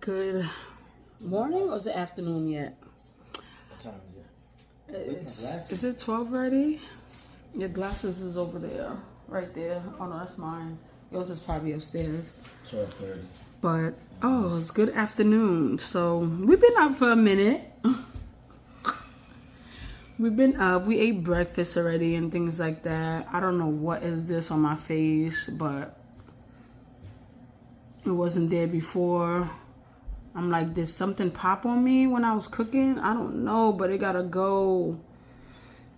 Good morning or is it afternoon yet? What time is it? Is it 12 already? Your glasses is over there, right there. Oh no, that's mine. Yours is probably upstairs. 12:30. But, oh, it's good afternoon. So, we've been up for a minute. We've been up. We ate breakfast already and things like that. I don't know what is this on my face, but it wasn't there before. I'm like, did something pop on me when I was cooking? I don't know, but it gotta go.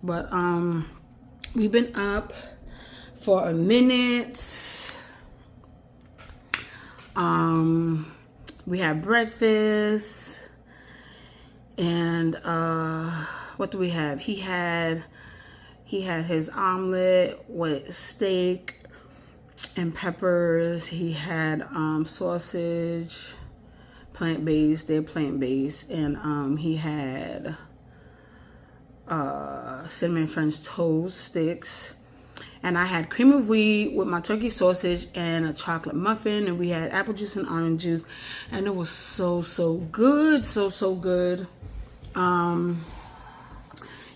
But, we've been up for a minute. We had breakfast, and what do we have? He had his omelet with steak and peppers. He had sausage, plant-based. They're plant-based, and he had cinnamon French toast sticks. And I had cream of wheat with my turkey sausage and a chocolate muffin. And we had apple juice and orange juice. And it was so good. So good.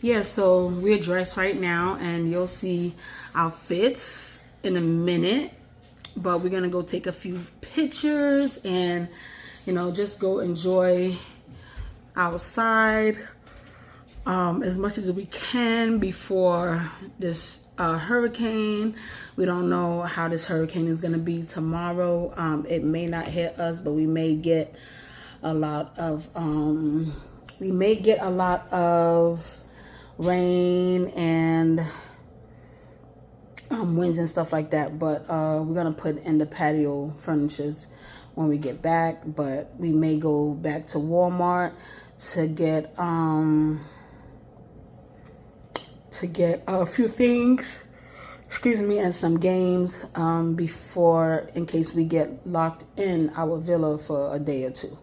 Yeah, so we're dressed right now. And you'll see outfits in a minute. But we're going to go take a few pictures. And, you know, just go enjoy outside as much as we can before this hurricane. We don't know how this hurricane is going to be tomorrow. It may not hit us, but we may get a lot of rain and winds and stuff like that. But we're gonna put in the patio furnitures when we get back. But we may go back to Walmart to get a few things, and some games before, in case we get locked in our villa for a day or two,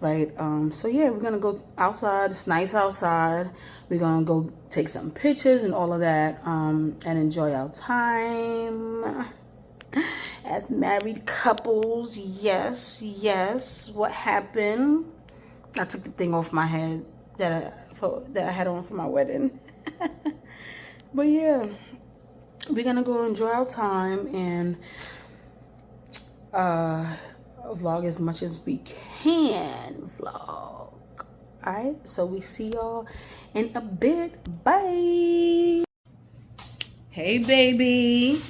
right? So yeah, we're gonna go outside. It's nice outside. We're gonna go take some pictures and all of that, and enjoy our time as married couples. Yes. What happened? I took the thing off my head that I had on for my wedding. But yeah, we're gonna go enjoy our time and vlog as much as we can. Vlog. Alright, so we see y'all in a bit. Bye. Hey baby,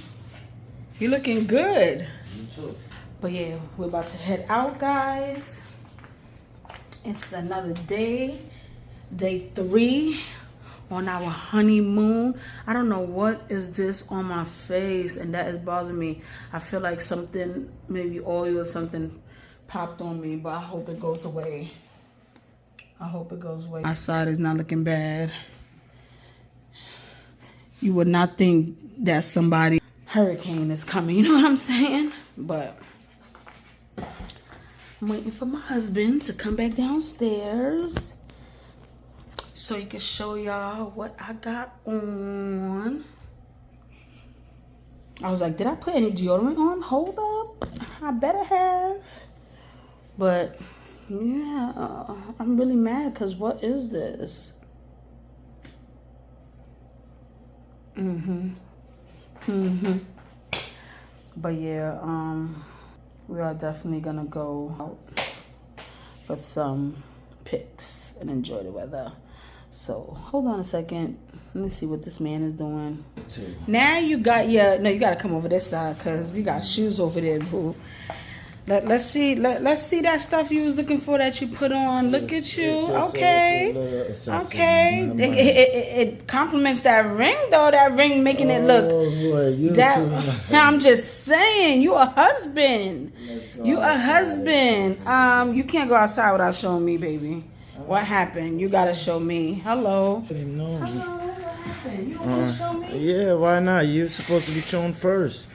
you looking good. You too. But yeah, we're about to head out, guys. It's another day 3 on our honeymoon. I don't know what is this on my face, and that is bothering me. I feel like something, maybe oil or something popped on me, but I hope it goes away. My side is not looking bad. You would not think that somebody hurricane is coming, you know what I'm saying? But I'm waiting for my husband to come back downstairs so he can show y'all what I got on. I was like, did I put any deodorant on? Hold up. I better have. But, yeah, I'm really mad because what is this? But, yeah, we are definitely going to go out for some pics and enjoy the weather. So, hold on a second. Let me see what this man is doing. Now you got no, you got to come over this side because we got shoes over there, boo. Let's see that stuff you was looking for that you put on. Look at you. Okay. It complements that ring, though. That ring making it look. Boy, I'm just saying, you a husband. You a husband. You can't go outside without showing me, baby. What happened? You gotta show me. Hello. Hello, what happened? You don't want to show me? Yeah, why not? You're supposed to be shown first.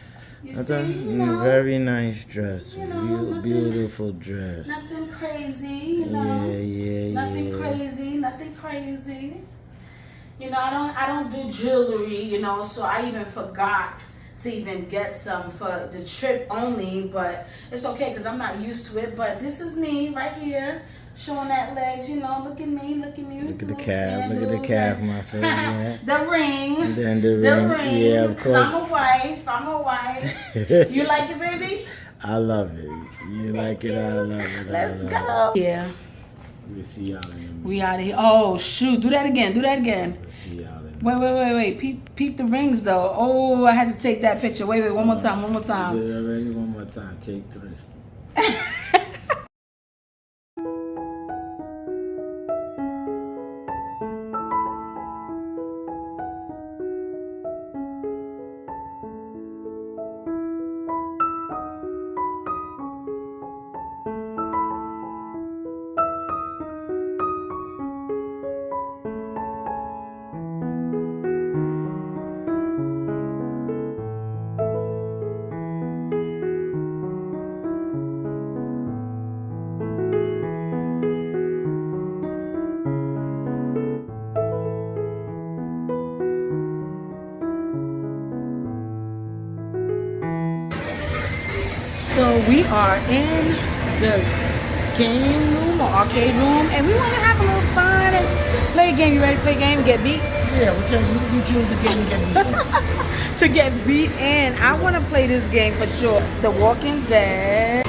You see, you know, very nice dress. Beautiful dress. Nothing crazy, you know. Nothing crazy. You know, I don't do jewelry, you know, so I even forgot to even get some for the trip only, but it's okay because I'm not used to it. But this is me right here, showing that legs, you know, look at me, look at me. Look at the calf, look at the calf muscle. Yeah. The ring. And then the ring. Yeah, of course. I'm a wife. You like it, baby? I love it. You like it, I love it. Let's go. Yeah. We see y'all in a minute. We out of here. Oh, shoot. Do that again. Do that again. We see y'all in a Wait. Peep the rings, though. Oh, I had to take that picture. Wait. One more time. Do it already. One more time. Take 3. So we are in the game room or arcade room, and we want to have a little fun and play a game. You ready to play a game? Get beat? Yeah, whichever you choose to get beat. To get beat in. I want to play this game for sure. The Walking Dead.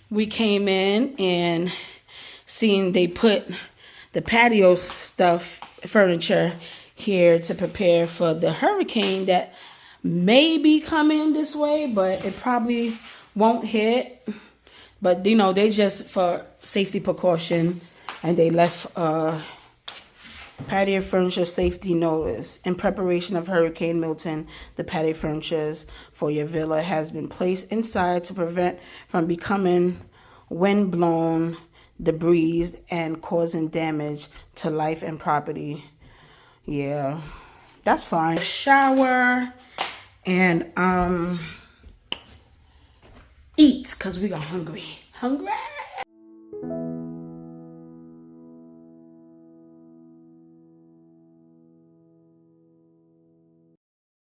We came in and seen they put the patio stuff, furniture here to prepare for the hurricane that may be coming this way, but it probably won't hit. But, you know, they just for safety precaution, and they left patio furniture safety notice. In preparation of Hurricane Milton, the patio furnitures for your villa has been placed inside to prevent from becoming wind-blown, debris, and causing damage to life and property. Yeah, that's fine. Shower and eat, because we are hungry. Hungry?